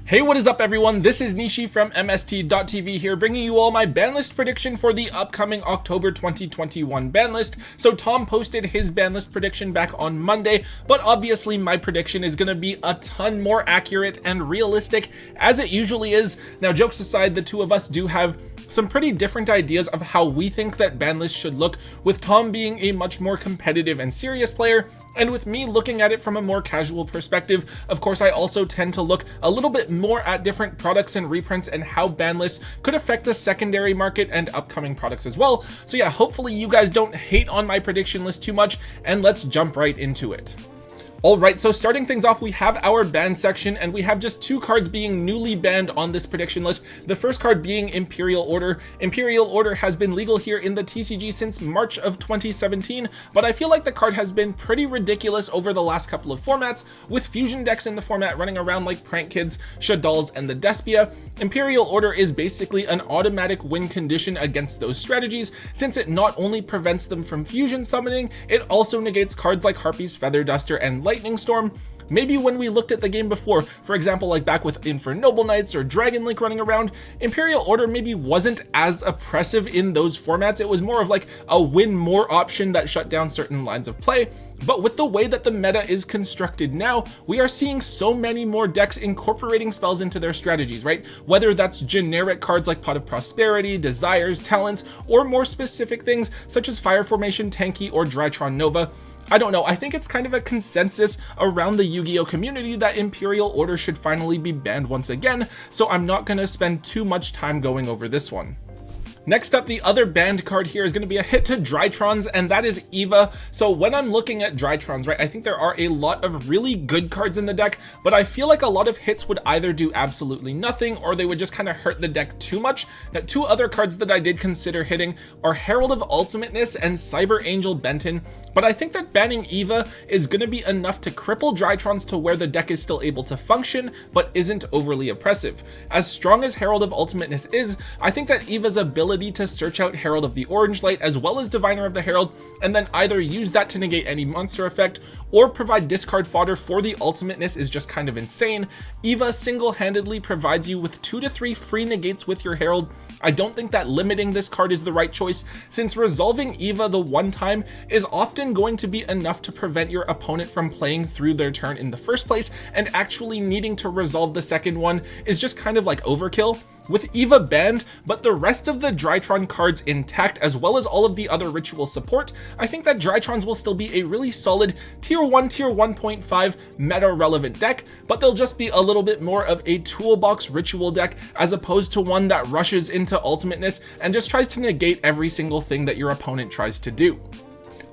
Hey, what is up everyone? This is Nishi from MST.TV here, bringing you all my ban list prediction for the upcoming October 2021 ban list. So Tom posted his ban list prediction back on Monday, but obviously my prediction is going to be a ton more accurate and realistic as it usually is. Now, jokes aside, the two of us do have some pretty different ideas of how we think that ban lists should look, with Tom being a much more competitive and serious player, and with me looking at it from a more casual perspective. Of course, I also tend to look a little bit more at different products and reprints and how ban lists could affect the secondary market and upcoming products as well. So yeah, hopefully you guys don't hate on my prediction list too much, and let's jump right into it. Alright, so starting things off, we have our ban section, and we have just two cards being newly banned on this prediction list. The first card being Imperial Order. Imperial Order has been legal here in the TCG since March of 2017, but I feel like the card has been pretty ridiculous over the last couple of formats, with fusion decks in the format running around like Prank Kids, Shaddolls, and the Despia. Imperial Order is basically an automatic win condition against those strategies, since it not only prevents them from fusion summoning, it also negates cards like Harpy's Feather Duster and Lightning Storm. Maybe when we looked at the game before, for example like back with Noble Knights or Dragon Link running around, Imperial Order maybe wasn't as oppressive in those formats. It was more of like a win more option that shut down certain lines of play. But with the way that the meta is constructed now, we are seeing so many more decks incorporating spells into their strategies, right? Whether that's generic cards like Pot of Prosperity, Desires, Talents, or more specific things such as Fire Formation, Tenki, or Drytron Nova. I don't know, I think it's kind of a consensus around the Yu-Gi-Oh community that Imperial Order should finally be banned once again, so I'm not going to spend too much time going over this one. Next up, the other banned card here is going to be a hit to Drytrons, and that is Eva. So when I'm looking at Drytrons, right, I think there are a lot of really good cards in the deck, but I feel like a lot of hits would either do absolutely nothing or they would just kind of hurt the deck too much. Now, two other cards that I did consider hitting are Herald of Ultimateness and Cyber Angel Benton, but I think that banning Eva is going to be enough to cripple Drytrons to where the deck is still able to function, but isn't overly oppressive. As strong as Herald of Ultimateness is, I think that Eva's ability to search out Herald of the Orange Light as well as Diviner of the Herald, and then either use that to negate any monster effect or provide discard fodder for the ultimateness is just kind of insane. Eva single-handedly provides you with 2 to 3 free negates with your Herald. I don't think that limiting this card is the right choice, since resolving Eva the one time is often going to be enough to prevent your opponent from playing through their turn in the first place, and actually needing to resolve the second one is just kind of like overkill. With Eva banned, but the rest of the Drytron cards intact, as well as all of the other ritual support, I think that Drytrons will still be a really solid tier 1, tier 1.5 meta relevant deck, but they'll just be a little bit more of a toolbox ritual deck as opposed to one that rushes into ultimateness and just tries to negate every single thing that your opponent tries to do.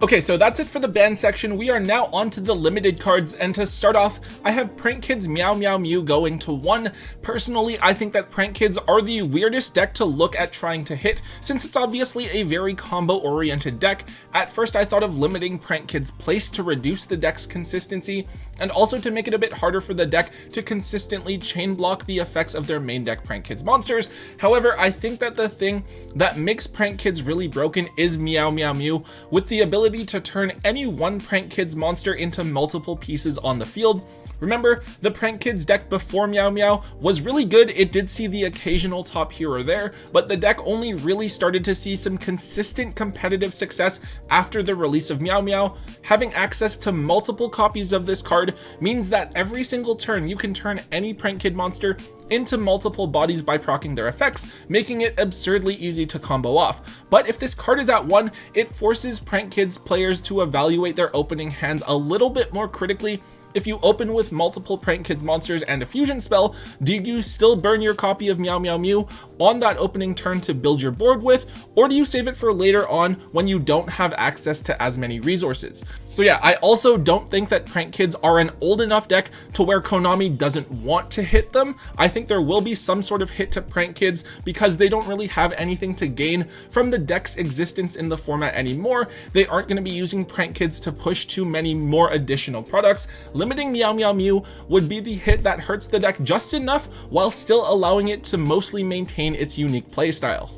Okay, so that's it for the ban section. We are now on to the limited cards, and to start off, I have Prank Kids Meow Meow Mew going to 1. Personally, I think that Prank Kids are the weirdest deck to look at trying to hit, since it's obviously a very combo-oriented deck. At first, I thought of limiting Prank Kids' place to reduce the deck's consistency, and also to make it a bit harder for the deck to consistently chain block the effects of their main deck Prank Kids monsters. However, I think that the thing that makes Prank Kids really broken is Meow Meow Mew, with the ability to turn any one Prank Kids monster into multiple pieces on the field. Remember, the Prank Kids deck before Meow Meow was really good. It did see the occasional top here or there, but the deck only really started to see some consistent competitive success after the release of Meow Meow. Having access to multiple copies of this card means that every single turn you can turn any Prank Kid monster into multiple bodies by proccing their effects, making it absurdly easy to combo off. But if this card is at 1, it forces Prank Kids players to evaluate their opening hands a little bit more critically. If you open with multiple Prank Kids monsters and a fusion spell, do you still burn your copy of Meow Meow Mew on that opening turn to build your board with, or do you save it for later on when you don't have access to as many resources? So yeah, I also don't think that Prank Kids are an old enough deck to where Konami doesn't want to hit them. I think there will be some sort of hit to Prank Kids because they don't really have anything to gain from the deck's existence in the format anymore. They aren't going to be using Prank Kids to push too many more additional products. Limiting Meow Meow Mew would be the hit that hurts the deck just enough while still allowing it to mostly maintain its unique playstyle.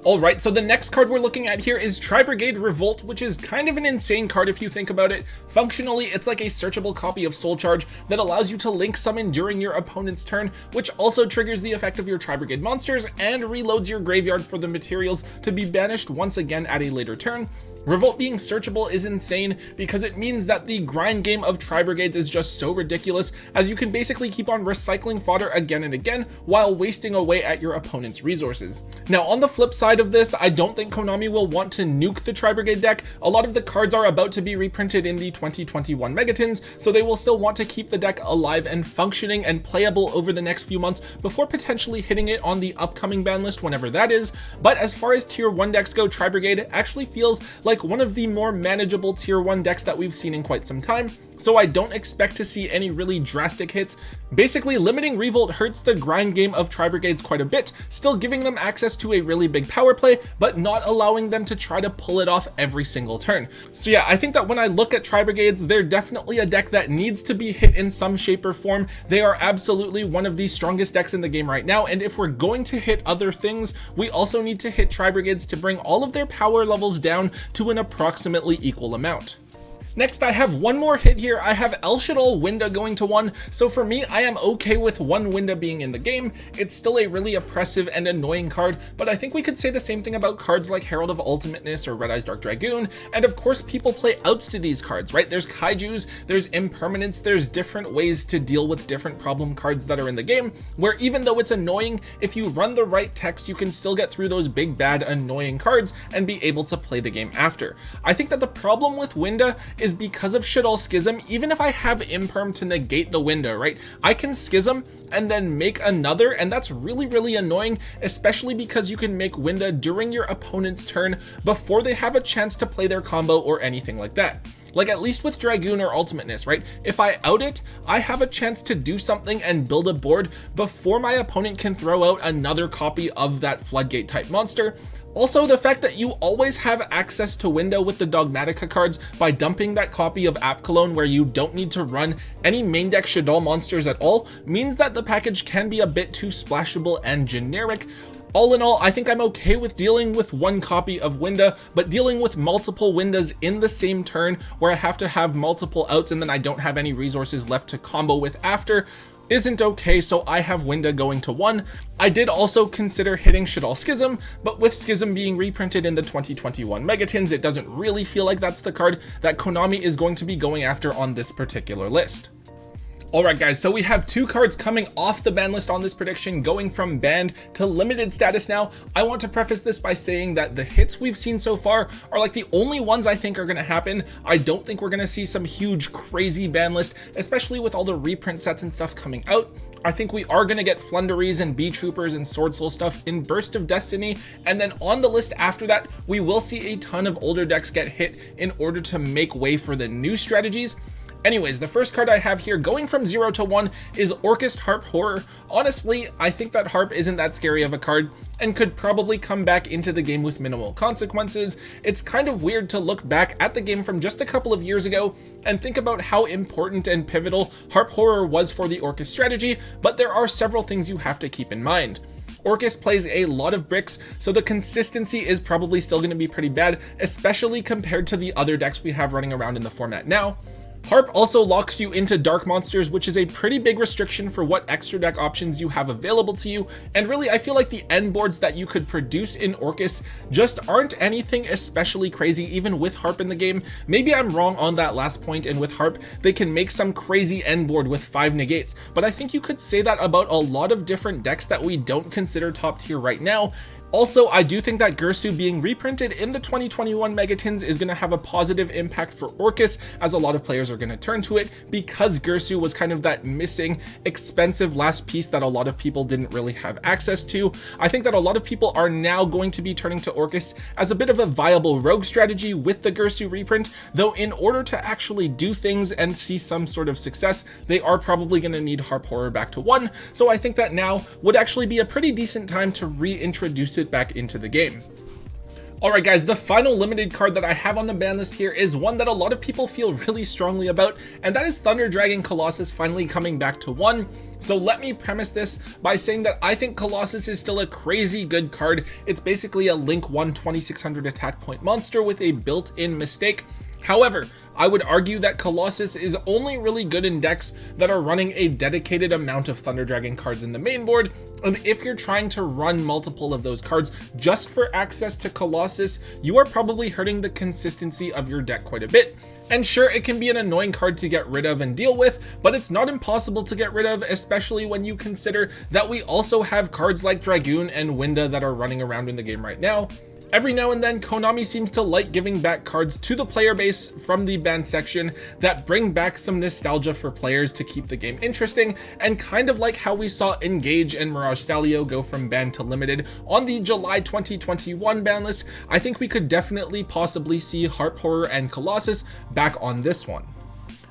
Alright, so the next card we're looking at here is Brigade Revolt, which is kind of an insane card if you think about it. Functionally, it's like a searchable copy of Soul Charge that allows you to link summon during your opponent's turn, which also triggers the effect of your Brigade monsters and reloads your graveyard for the materials to be banished once again at a later turn. Revolt being searchable is insane because it means that the grind game of Brigades is just so ridiculous, as you can basically keep on recycling fodder again and again while wasting away at your opponent's resources. Now on the flip side of this, I don't think Konami will want to nuke the Brigade deck. A lot of the cards are about to be reprinted in the 2021 Megatins, so they will still want to keep the deck alive and functioning and playable over the next few months before potentially hitting it on the upcoming ban list whenever that is. But as far as tier 1 decks go, Brigade actually feels like one of the more manageable tier 1 decks that we've seen in quite some time, so I don't expect to see any really drastic hits. Basically, limiting Revolt hurts the grind game of Brigades quite a bit, still giving them access to a really big power play, but not allowing them to try to pull it off every single turn. So yeah, I think that when I look at Brigades, they're definitely a deck that needs to be hit in some shape or form. They are absolutely one of the strongest decks in the game right now, and if we're going to hit other things, we also need to hit Brigades to bring all of their power levels down to an approximately equal amount. Next, I have one more hit here. I have Shaddoll Winda going to 1, so for me, I am okay with one Winda being in the game. It's still a really oppressive and annoying card, but I think we could say the same thing about cards like Herald of Ultimateness or RedEyes Dark Dragoon, and of course people play outs to these cards, right? There's Kaijus, there's Impermanence, there's different ways to deal with different problem cards that are in the game, where even though it's annoying, if you run the right text, you can still get through those big bad annoying cards and be able to play the game after. I think that the problem with Winda is because of Shaddoll Schism. Even if I have Imperm to negate the Winda, right, I can Schism and then make another, and that's really annoying, especially because you can make Winda during your opponent's turn before they have a chance to play their combo or anything like that. Like, at least with Dragoon or Ultimateness, right? If I out it, I have a chance to do something and build a board before my opponent can throw out another copy of that Floodgate type monster. Also, the fact that you always have access to Winda with the Dogmatica cards by dumping that copy of App Cologne where you don't need to run any main deck Shaddoll monsters at all means that the package can be a bit too splashable and generic. All in all, I think I'm okay with dealing with one copy of Winda, but dealing with multiple Windas in the same turn where I have to have multiple outs and then I don't have any resources left to combo with after isn't okay, so I have Winda going to 1. I did also consider hitting Shaddoll Schism, but with Schism being reprinted in the 2021 Megatins, it doesn't really feel like that's the card that Konami is going to be going after on this particular list. Alright guys, so we have 2 cards coming off the ban list on this prediction, going from banned to limited status now. I want to preface this by saying that the hits we've seen so far are like the only ones I think are going to happen. I don't think we're going to see some huge crazy ban list, especially with all the reprint sets and stuff coming out. I think we are going to get Flunderies and B-Troopers and Sword Soul stuff in Burst of Destiny, and then on the list after that, we will see a ton of older decks get hit in order to make way for the new strategies. Anyways, the first card I have here going from 0 to 1 is Orc Harp Horror. Honestly, I think that Harp isn't that scary of a card and could probably come back into the game with minimal consequences. It's kind of weird to look back at the game from just a couple of years ago and think about how important and pivotal Harp Horror was for the Orcus strategy, but there are several things you have to keep in mind. Orcus plays a lot of bricks, so the consistency is probably still going to be pretty bad, especially compared to the other decks we have running around in the format now. Harp also locks you into dark monsters, which is a pretty big restriction for what extra deck options you have available to you, and really I feel like the end boards that you could produce in Orcus just aren't anything especially crazy even with Harp in the game. Maybe I'm wrong on that last point, and with Harp they can make some crazy end board with 5 negates, but I think you could say that about a lot of different decks that we don't consider top tier right now. Also, I do think that Gersu being reprinted in the 2021 Megatins is going to have a positive impact for Orcus, as a lot of players are going to turn to it because Gersu was kind of that missing, expensive last piece that a lot of people didn't really have access to. I think that a lot of people are now going to be turning to Orcus as a bit of a viable rogue strategy with the Gersu reprint, though in order to actually do things and see some sort of success, they are probably going to need Harp Horror back to 1, so I think that now would actually be a pretty decent time to reintroduce it back into the game. Alright guys, the final limited card that I have on the ban list here is one that a lot of people feel really strongly about, and that is Thunder Dragon Colossus finally coming back to 1. So let me premise this by saying that I think Colossus is still a crazy good card. It's basically a Link 1 2600 attack point monster with a built-in mistake. However, I would argue that Colossus is only really good in decks that are running a dedicated amount of Thunder Dragon cards in the main board, and if you're trying to run multiple of those cards just for access to Colossus, you are probably hurting the consistency of your deck quite a bit. And sure, it can be an annoying card to get rid of and deal with, but it's not impossible to get rid of, especially when you consider that we also have cards like Dragoon and Winda that are running around in the game right now. Every now and then, Konami seems to like giving back cards to the player base from the ban section that bring back some nostalgia for players to keep the game interesting, and kind of like how we saw Engage and Mirage Stalio go from banned to limited on the July 2021 ban list, I think we could definitely possibly see Harp Horror and Colossus back on this one.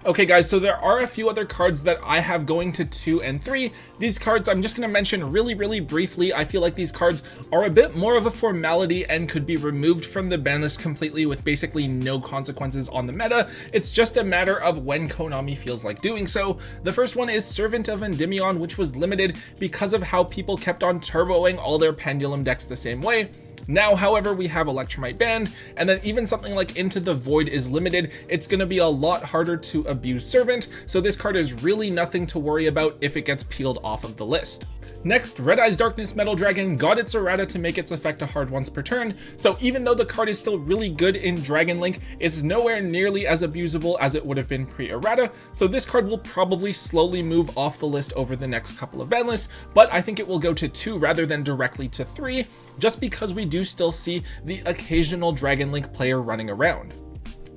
Okay guys, so there are a few other cards that I have going to 2 and 3. These cards I'm just going to mention really briefly. I feel like these cards are a bit more of a formality and could be removed from the ban list completely with basically no consequences on the meta. It's just a matter of when Konami feels like doing so. The first one is Servant of Enderion, which was limited because of how people kept on turboing all their Pendulum decks the same way. Now, however, we have Electromite banned, and then even something like Into the Void is limited. It's going to be a lot harder to abuse Servant, so this card is really nothing to worry about if it gets peeled off of the list. Next, RedEyes Darkness Metal Dragon got its errata to make its effect a hard once per turn, so even though the card is still really good in Dragon Link, it's nowhere nearly as abusable as it would have been pre-errata, so this card will probably slowly move off the list over the next couple of ban lists, but I think it will go to 2 rather than directly to 3, just because we do still see the occasional Dragon Link player running around.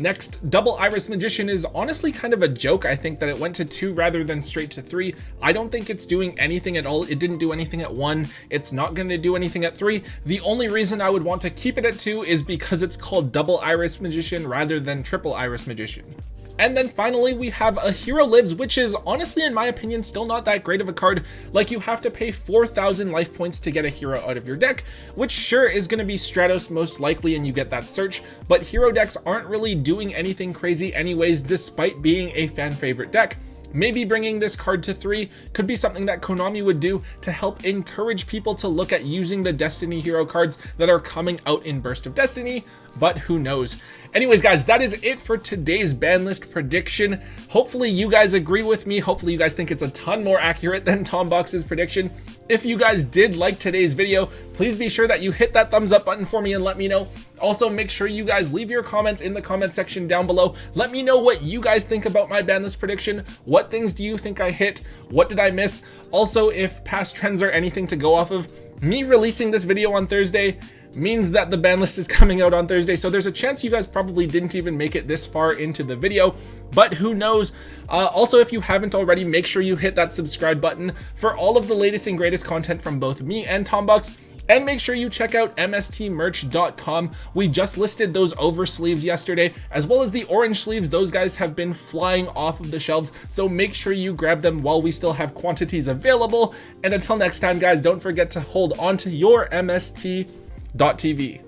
Next, Double Iris Magician is honestly kind of a joke. I think that it went to 2 rather than straight to 3. I don't think it's doing anything at all. It didn't do anything at 1. It's not going to do anything at 3. The only reason I would want to keep it at 2 is because it's called Double Iris Magician rather than Triple Iris Magician. And then finally, we have A Hero Lives, which is honestly, in my opinion, still not that great of a card. Like, you have to pay 4,000 life points to get a hero out of your deck, which sure is going to be Stratos most likely and you get that search, but hero decks aren't really doing anything crazy anyways, despite being a fan favorite deck. Maybe bringing this card to 3 could be something that Konami would do to help encourage people to look at using the Destiny hero cards that are coming out in Burst of Destiny, but who knows. Anyways guys, that is it for today's ban list prediction. Hopefully you guys agree with me. Hopefully you guys think it's a ton more accurate than Tombox's prediction. If you guys did like today's video, please be sure that you hit that thumbs up button for me and let me know. Also, make sure you guys leave your comments in the comment section down below. Let me know what you guys think about my ban list prediction. What things do you think I hit? What did I miss? Also, if past trends are anything to go off of, me releasing this video on Thursday means that the ban list is coming out on Thursday, so there's a chance you guys probably didn't even make it this far into the video, but who knows. Also, if you haven't already, make sure you hit that subscribe button for all of the latest and greatest content from both me and Tombox. And make sure you check out MSTmerch.com. We just listed those over sleeves yesterday, as well as the orange sleeves. Those guys have been flying off of the shelves, so make sure you grab them while we still have quantities available. And until next time, guys, don't forget to hold on to your MST.TV.